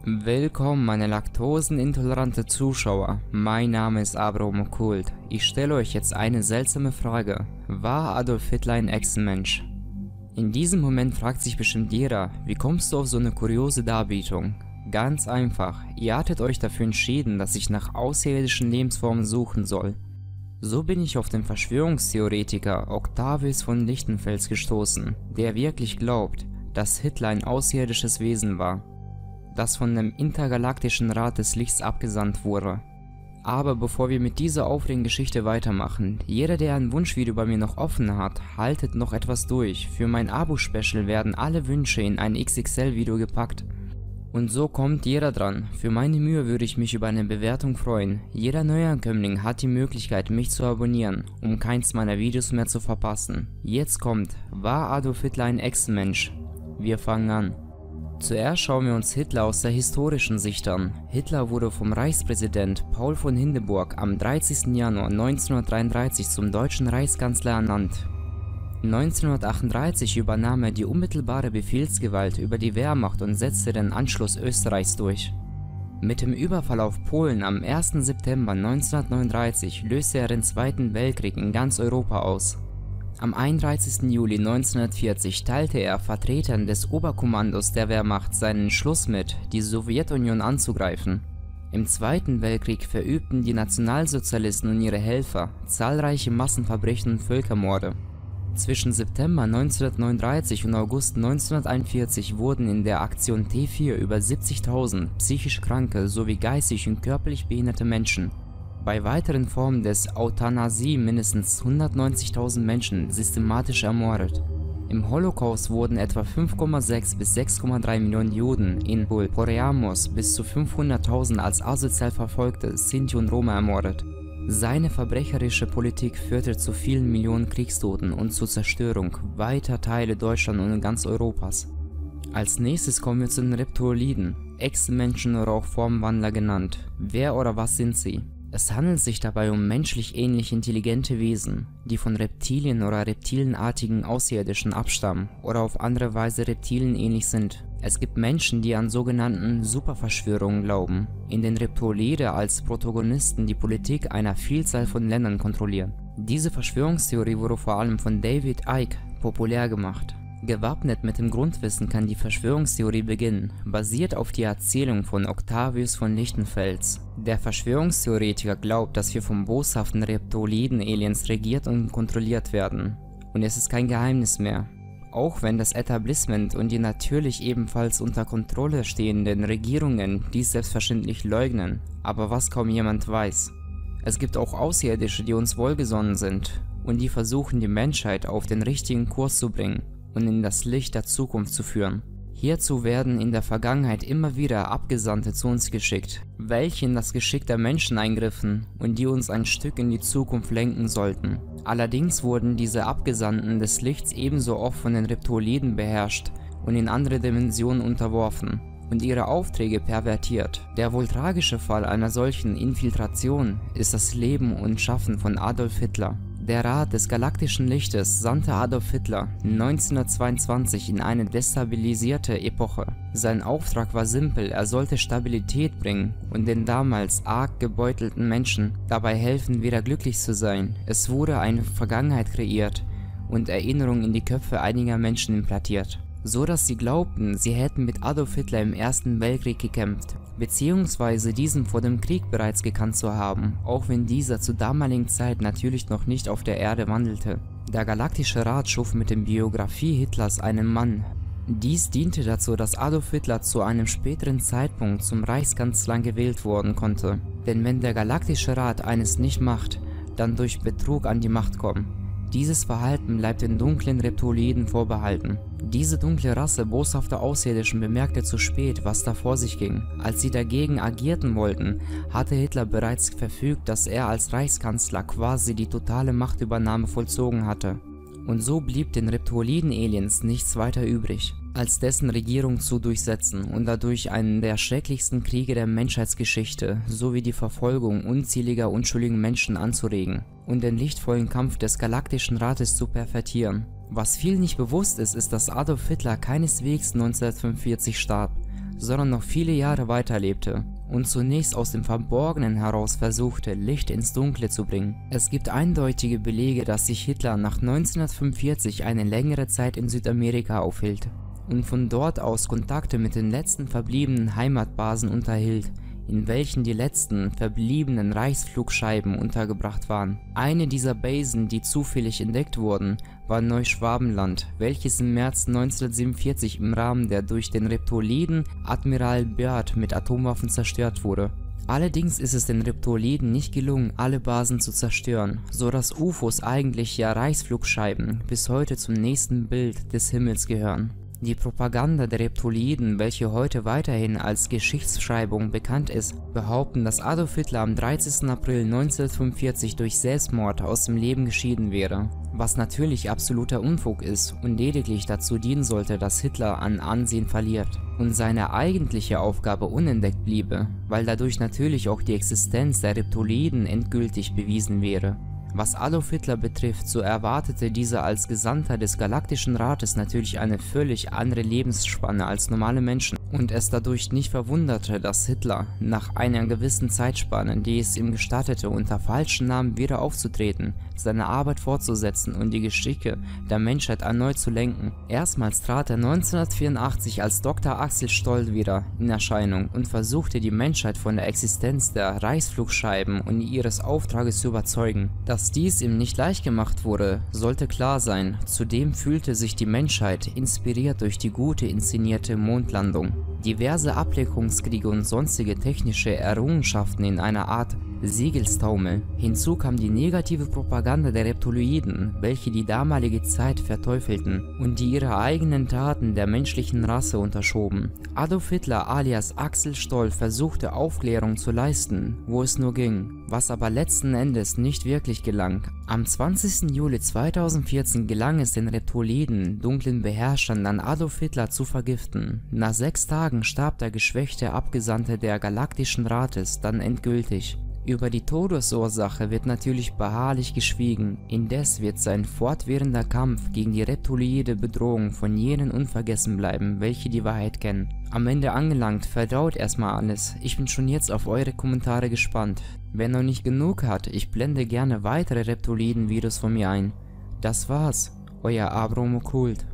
Willkommen, meine laktosenintolerante Zuschauer. Mein Name ist Abraham Okkult. Ich stelle euch jetzt eine seltsame Frage. War Adolf Hitler ein Echsenmensch? In diesem Moment fragt sich bestimmt jeder, wie kommst du auf so eine kuriose Darbietung? Ganz einfach, ihr hattet euch dafür entschieden, dass ich nach außerirdischen Lebensformen suchen soll. So bin ich auf den Verschwörungstheoretiker Octavius von Lichtenfels gestoßen, der wirklich glaubt, dass Hitler ein außerirdisches Wesen war, das von dem Intergalaktischen Rat des Lichts abgesandt wurde. Aber bevor wir mit dieser aufregenden Geschichte weitermachen, jeder, der ein Wunschvideo bei mir noch offen hat, haltet noch etwas durch. Für mein Abo-Special werden alle Wünsche in ein XXL-Video gepackt. Und so kommt jeder dran. Für meine Mühe würde ich mich über eine Bewertung freuen. Jeder Neuankömmling hat die Möglichkeit, mich zu abonnieren, um keins meiner Videos mehr zu verpassen. Jetzt kommt, war Adolf Hitler ein Echsenmensch? Wir fangen an. Zuerst schauen wir uns Hitler aus der historischen Sicht an. Hitler wurde vom Reichspräsident Paul von Hindenburg am 30. Januar 1933 zum deutschen Reichskanzler ernannt. 1938 übernahm er die unmittelbare Befehlsgewalt über die Wehrmacht und setzte den Anschluss Österreichs durch. Mit dem Überfall auf Polen am 1. September 1939 löste er den Zweiten Weltkrieg in ganz Europa aus. Am 31. Juli 1940 teilte er Vertretern des Oberkommandos der Wehrmacht seinen Entschluss mit, die Sowjetunion anzugreifen. Im Zweiten Weltkrieg verübten die Nationalsozialisten und ihre Helfer zahlreiche Massenverbrechen und Völkermorde. Zwischen September 1939 und August 1941 wurden in der Aktion T4 über 70.000 psychisch kranke sowie geistig und körperlich behinderte Menschen, bei weiteren Formen des Euthanasie mindestens 190.000 Menschen systematisch ermordet. Im Holocaust wurden etwa 5,6 bis 6,3 Millionen Juden in Poremos bis zu 500.000 als asozial verfolgte Sinti und Roma ermordet. Seine verbrecherische Politik führte zu vielen Millionen Kriegstoten und zur Zerstörung weiter Teile Deutschlands und ganz Europas. Als nächstes kommen wir zu den Reptiloiden, Echsenmenschen oder auch Formwandler genannt. Wer oder was sind sie? Es handelt sich dabei um menschlich ähnlich intelligente Wesen, die von Reptilien oder reptilienartigen Außerirdischen abstammen oder auf andere Weise Reptilien ähnlich sind. Es gibt Menschen, die an sogenannten Superverschwörungen glauben, in denen Reptiloide als Protagonisten die Politik einer Vielzahl von Ländern kontrollieren. Diese Verschwörungstheorie wurde vor allem von David Icke populär gemacht. Gewappnet mit dem Grundwissen kann die Verschwörungstheorie beginnen, basiert auf die Erzählung von Octavius von Lichtenfels. Der Verschwörungstheoretiker glaubt, dass wir vom boshaften Reptiloiden-Aliens regiert und kontrolliert werden. Und es ist kein Geheimnis mehr. Auch wenn das Etablissement und die natürlich ebenfalls unter Kontrolle stehenden Regierungen dies selbstverständlich leugnen, aber was kaum jemand weiß. Es gibt auch Außerirdische, die uns wohlgesonnen sind und die versuchen, die Menschheit auf den richtigen Kurs zu bringen und in das Licht der Zukunft zu führen. Hierzu werden in der Vergangenheit immer wieder Abgesandte zu uns geschickt, welche in das Geschick der Menschen eingriffen und die uns ein Stück in die Zukunft lenken sollten. Allerdings wurden diese Abgesandten des Lichts ebenso oft von den Reptiloiden beherrscht und in andere Dimensionen unterworfen und ihre Aufträge pervertiert. Der wohl tragische Fall einer solchen Infiltration ist das Leben und Schaffen von Adolf Hitler. Der Rat des Galaktischen Lichtes sandte Adolf Hitler 1922 in eine destabilisierte Epoche. Sein Auftrag war simpel, er sollte Stabilität bringen und den damals arg gebeutelten Menschen dabei helfen, wieder glücklich zu sein. Es wurde eine Vergangenheit kreiert und Erinnerungen in die Köpfe einiger Menschen implantiert, so dass sie glaubten, sie hätten mit Adolf Hitler im Ersten Weltkrieg gekämpft, beziehungsweise diesen vor dem Krieg bereits gekannt zu haben, auch wenn dieser zur damaligen Zeit natürlich noch nicht auf der Erde wandelte. Der Galaktische Rat schuf mit der Biografie Hitlers einen Mann. Dies diente dazu, dass Adolf Hitler zu einem späteren Zeitpunkt zum Reichskanzler gewählt werden konnte. Denn wenn der Galaktische Rat eines nicht macht, dann durch Betrug an die Macht kommen. Dieses Verhalten bleibt den dunklen Reptiloiden vorbehalten. Diese dunkle Rasse boshafter Außerirdischen bemerkte zu spät, was da vor sich ging. Als sie dagegen agierten wollten, hatte Hitler bereits verfügt, dass er als Reichskanzler quasi die totale Machtübernahme vollzogen hatte. Und so blieb den Reptiloiden-Aliens nichts weiter übrig, als dessen Regierung zu durchsetzen und dadurch einen der schrecklichsten Kriege der Menschheitsgeschichte sowie die Verfolgung unzähliger unschuldigen Menschen anzuregen und den lichtvollen Kampf des Galaktischen Rates zu pervertieren. Was vielen nicht bewusst ist, ist, dass Adolf Hitler keineswegs 1945 starb, sondern noch viele Jahre weiterlebte und zunächst aus dem Verborgenen heraus versuchte, Licht ins Dunkle zu bringen. Es gibt eindeutige Belege, dass sich Hitler nach 1945 eine längere Zeit in Südamerika aufhielt und von dort aus Kontakte mit den letzten verbliebenen Heimatbasen unterhielt, in welchen die letzten verbliebenen Reichsflugscheiben untergebracht waren. Eine dieser Basen, die zufällig entdeckt wurden, war Neuschwabenland, welches im März 1947 im Rahmen der durch den Reptoliden Admiral Byrd mit Atomwaffen zerstört wurde. Allerdings ist es den Reptoliden nicht gelungen, alle Basen zu zerstören, so dass UFOs, eigentlich ja Reichsflugscheiben, bis heute zum nächsten Bild des Himmels gehören. Die Propaganda der Reptoliden, welche heute weiterhin als Geschichtsschreibung bekannt ist, behaupten, dass Adolf Hitler am 30. April 1945 durch Selbstmord aus dem Leben geschieden wäre, was natürlich absoluter Unfug ist und lediglich dazu dienen sollte, dass Hitler an Ansehen verliert und seine eigentliche Aufgabe unentdeckt bliebe, weil dadurch natürlich auch die Existenz der Reptoliden endgültig bewiesen wäre. Was Adolf Hitler betrifft, so erwartete dieser als Gesandter des Galaktischen Rates natürlich eine völlig andere Lebensspanne als normale Menschen und es dadurch nicht verwunderte, dass Hitler nach einer gewissen Zeitspanne, die es ihm gestattete, unter falschen Namen wieder aufzutreten, seine Arbeit fortzusetzen und die Geschicke der Menschheit erneut zu lenken. Erstmals trat er 1984 als Dr. Axel Stoll wieder in Erscheinung und versuchte die Menschheit von der Existenz der Reichsflugscheiben und ihres Auftrages zu überzeugen. Dass dies ihm nicht leicht gemacht wurde, sollte klar sein. Zudem fühlte sich die Menschheit inspiriert durch die gute inszenierte Mondlandung, diverse Ablenkungskriege und sonstige technische Errungenschaften in einer Art Siegelstaumel. Hinzu kam die negative Propaganda der Reptoloiden, welche die damalige Zeit verteufelten und die ihre eigenen Taten der menschlichen Rasse unterschoben. Adolf Hitler alias Axel Stoll versuchte Aufklärung zu leisten, wo es nur ging, was aber letzten Endes nicht wirklich gelang. Am 20. Juli 2014 gelang es den Reptoliden, dunklen Beherrschern, an Adolf Hitler zu vergiften. Nach 6 Tagen starb der geschwächte Abgesandte der Galaktischen Rates dann endgültig. Über die Todesursache wird natürlich beharrlich geschwiegen, indes wird sein fortwährender Kampf gegen die reptoloide Bedrohung von jenen unvergessen bleiben, welche die Wahrheit kennen. Am Ende angelangt, verdaut erstmal alles. Ich bin schon jetzt auf eure Kommentare gespannt. Wer noch nicht genug hat, ich blende gerne weitere Reptoliden-Videos von mir ein. Das war's, euer Abromokult.